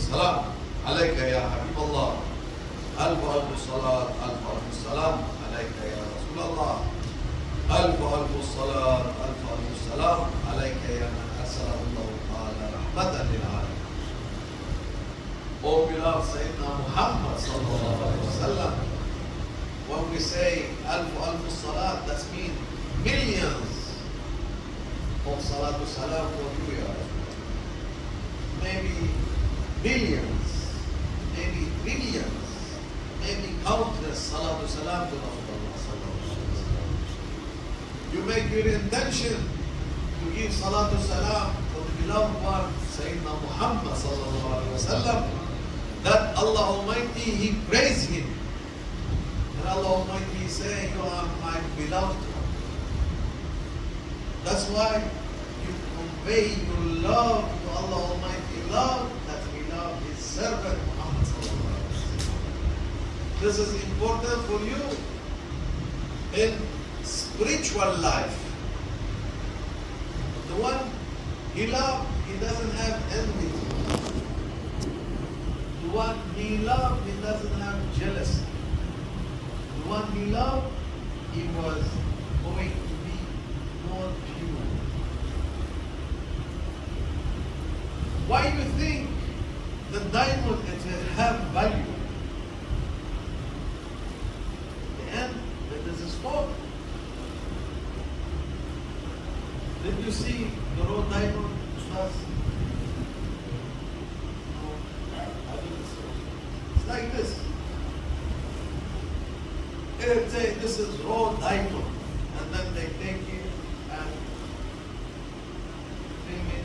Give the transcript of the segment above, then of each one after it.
السلام عليك يا حبيب الله. ألف ألف صلاة ألف ألف السلام عليك يا رسول الله. ألف ألف الصلاة ألف ألف السلام عليك يا من أرسله الله تعالى رحمة للعالمين. Oh beloved Sayyidina Muhammad sallallahu alayhi wa sallam. When we say Alf Alf Salat, that means millions of Salatu Salam for you, Ya Rasulullah. Maybe billions, maybe trillions, maybe countless Salatu Salam to Rasulullah sallallahu alayhi wa sallam. You make your intention to give Salatu Salam for the beloved one, Sayyidina Muhammad sallallahu alayhi wa sallam, that Allah Almighty, He praise Him. And Allah Almighty say, you are my beloved one. That's why you convey your love to Allah Almighty, love that He loved His servant Muhammad sallallahu alayhi wa sallam. This is important for you in spiritual life. The one He loved, He doesn't have envy. The one He loved, He doesn't have jealousy. The one He loved, He was going to be more pure. Why do you think the diamond have value? The end, there is a stone. Did you see the raw diamond? It's like this. They say this is raw diamond, and then they take it and trim it,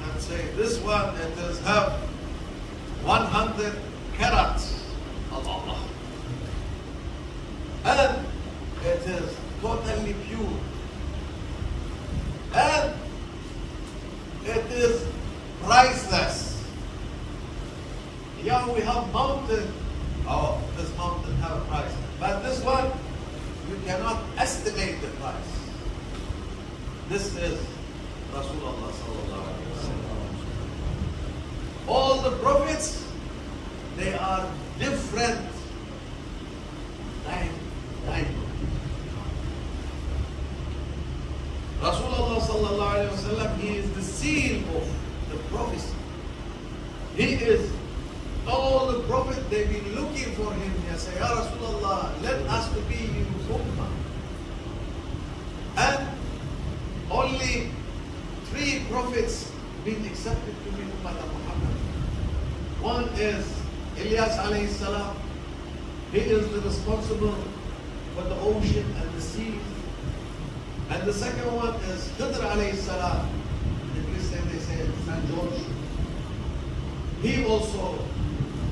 and say this one it does have 100 carats of Allah, and it is totally pure, and it is priceless. Yeah, we have mountain. Oh, this mountain have a price. But this one, you cannot estimate the price. This is Rasulullah sallallahu alaihi wasallam. All the prophets, they are different diamond. Rasulullah sallallahu alaihi wasallam, he is the seal of the prophecy. He is. All the prophets, they've been looking for him. They say, Ya Rasulullah, let us to be your ummah. And only 3 prophets been accepted to be ummah of Muhammad. One is Ilyas alayhi salam. He is the responsible for the ocean and the sea. And the second one is Khidr alayhi salam. The Christians, they say St. George. He also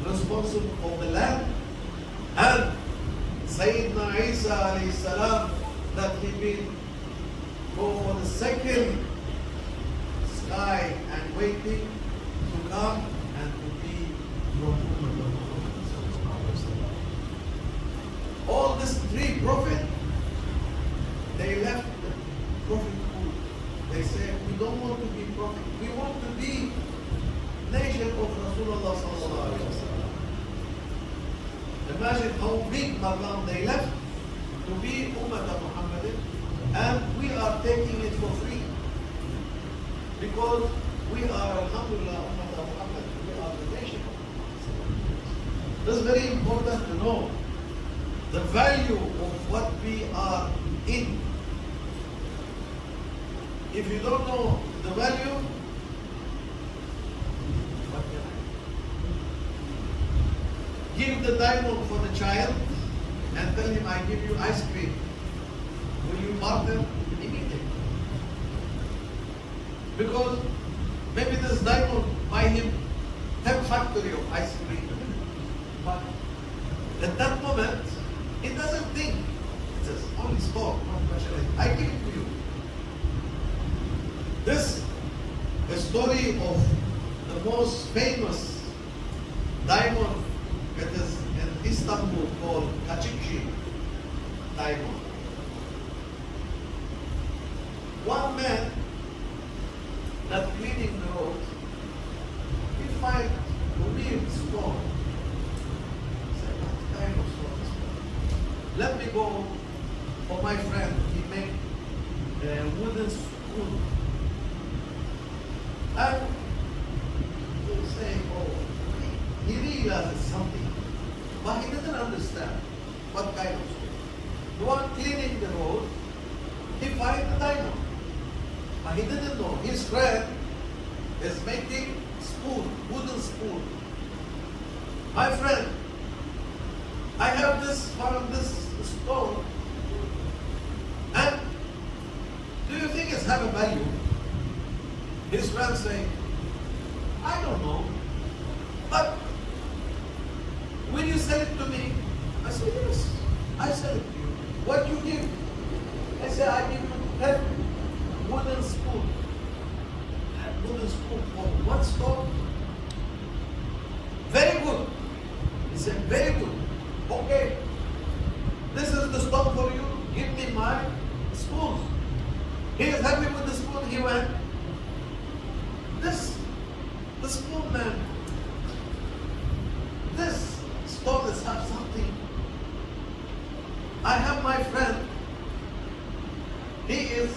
responsible for the land, and Sayyidina Isa alayhi salam, that he will go for the second sky and waiting to come and to be from Muhammad. All these 3 prophets, they left the prophethood. They said, we don't want to be prophet, we want to be nation of Rasulullah sallallahu alaihi wasallam. Imagine how big maqam they left to be Ummah Muhammadin, and we are taking it for free because we are Alhamdulillah Ummah Muhammad. We are the nation. This is very important to know the value of what we are in. If you don't know the value, give the diamond for the child and tell him, I give you ice cream. Will you barter? Immediately. Because maybe this diamond buy him 10 factory of ice cream. But at that moment, he doesn't think. It says, only store, not specialized. I give it to you. This is a story of the most famous diamond. It is in Istanbul called Kachikchi diamond. One man that cleaning the road, find a weird stone. I said, what kind of stone is that? Let me go for my friend. He made a wooden spoon. And he saying, oh, he realizes something, but he doesn't understand what kind of spoon. The one cleaning the road, he finds the diamond. But he didn't know his friend is making spoon, wooden spoon. My friend, I have this stone, and do you think it's have a value? His friend saying, I don't know, but will you sell it to me? I said, yes, I sell it to you. What you give? I said, I give you 10 wooden spoon. That wooden spoon for one stone? Very good. He said, very good. Okay, this is the stone for you. Give me my spoon. He is happy with the spoon. He went, the spoon, man, this stone is have something. I have my friend. He is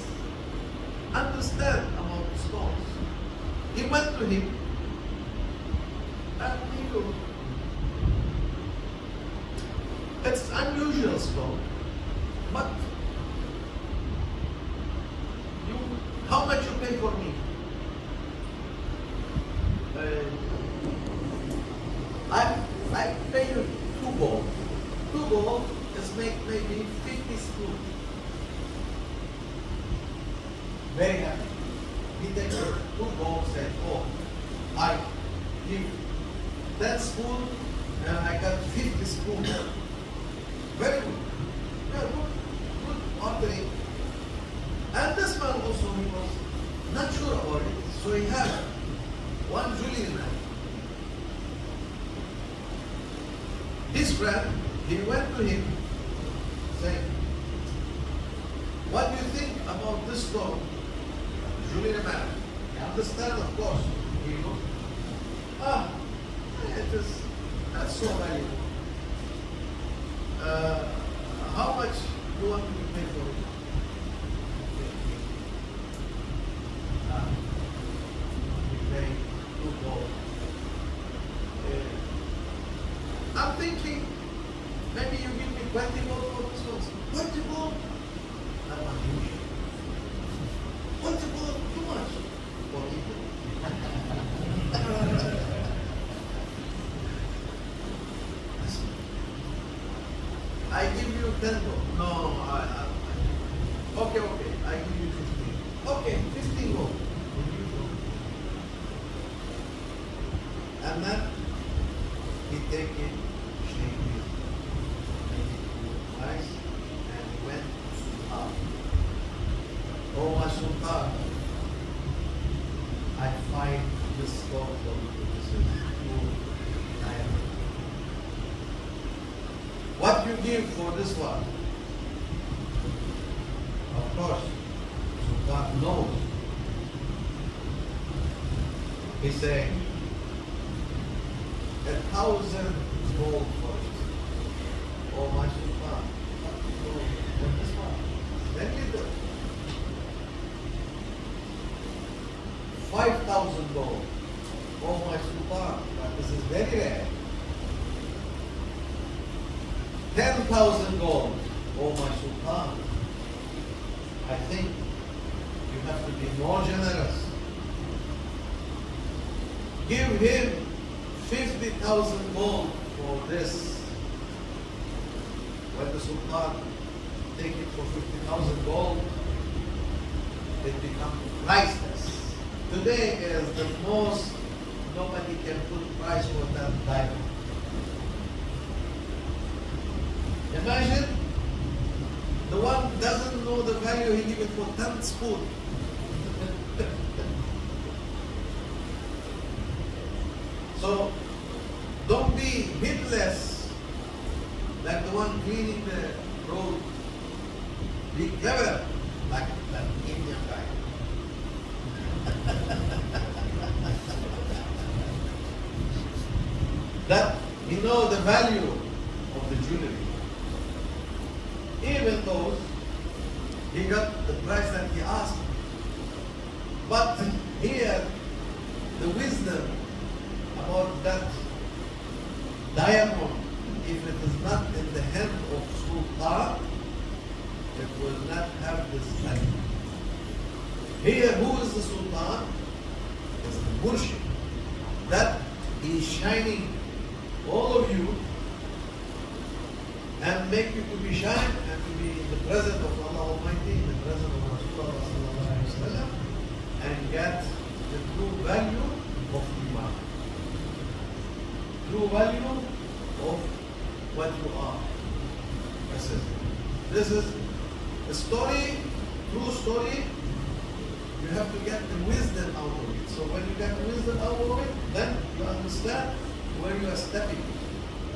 understand about the stones. He went to him and he goes, it's unusual stone, but you, how much you pay for me? I pay you 2 gold. 2 gold is make maybe 50 spoons. Very happy. He takes 2 gold, said, oh, I give 10 spoon and I got 50 spoons. Very good. Yeah, good ordering. And this man also, he was not sure about it, so he had one jewelry man. His friend, he went to him saying, what do you think about this stone? Jewelry man. You understand, of course. He looked, it is not so valuable. How much do you want to be paid for it? We pay 2 gold. I'm thinking, maybe you give me 20 gold for this one. 20 gold? Not unusual. 20 gold, too much for people. I give you 10 gold. No, okay, I give you 15. Okay, 15 gold. And then he take it, shake it, make it nice, and he went to Sultan. Oh, my Sultan, I find this stone for you. This is pure diamond. What you give for this one? Of course, Sultan knows. He's saying, 1,000 gold for it. Oh, my Sultan. What this one? Very little. 5,000 gold. Oh, my Sultan. But this is very rare. 10,000 gold. Oh, my Sultan. I think you have to be more generous. Give him 50,000 gold for this. When the Sultan take it for 50,000 gold, it becomes priceless. Today is the most, nobody can put price for that diamond. Imagine the one doesn't know the value, he give it for 10 spoon. So don't be heedless like the one cleaning the road. Be clever like that Indian guy. that he know the value of the jewelry. Even though he got the price that he asked. But here, the wisdom about that diamond, if it is not in the hand of Sultan, it will not have this value. Here, who is the Sultan? It's the Murshid. That he is shining all of you and make you to be shine and to be in the presence of Allah Almighty, in the presence of Rasulullah and get the true value of Iman. True value of what you are. This is a story, true story. You have to get the wisdom out of it. So when you get the wisdom out of it, then you understand where you are stepping.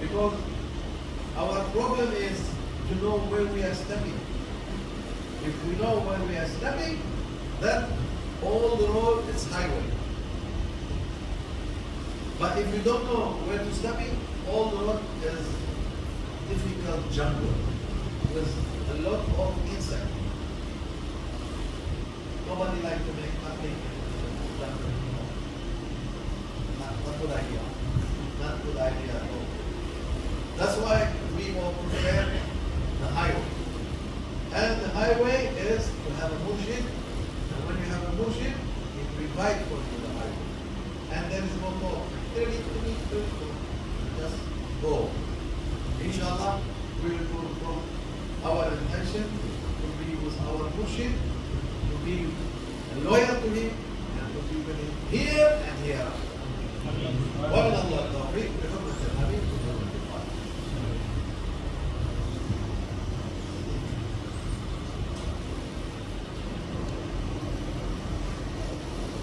Because our problem is to know where we are stepping. If we know where we are stepping, then all the road is highway. But if you don't know where to step in, all the road is difficult jungle with a lot of insects. Nobody likes to make nothing jungle. Not good idea. Not good idea at all. That's why we will prepare the highway. And the highway is to have a murshid. And when you have a murshid, it provides for you the highway. And there is no talk. Just go. Inshallah, we will go from our intention to be with our murshid, to be loyal to him, and to be with him here and here. وَمِنَ اللَّهِ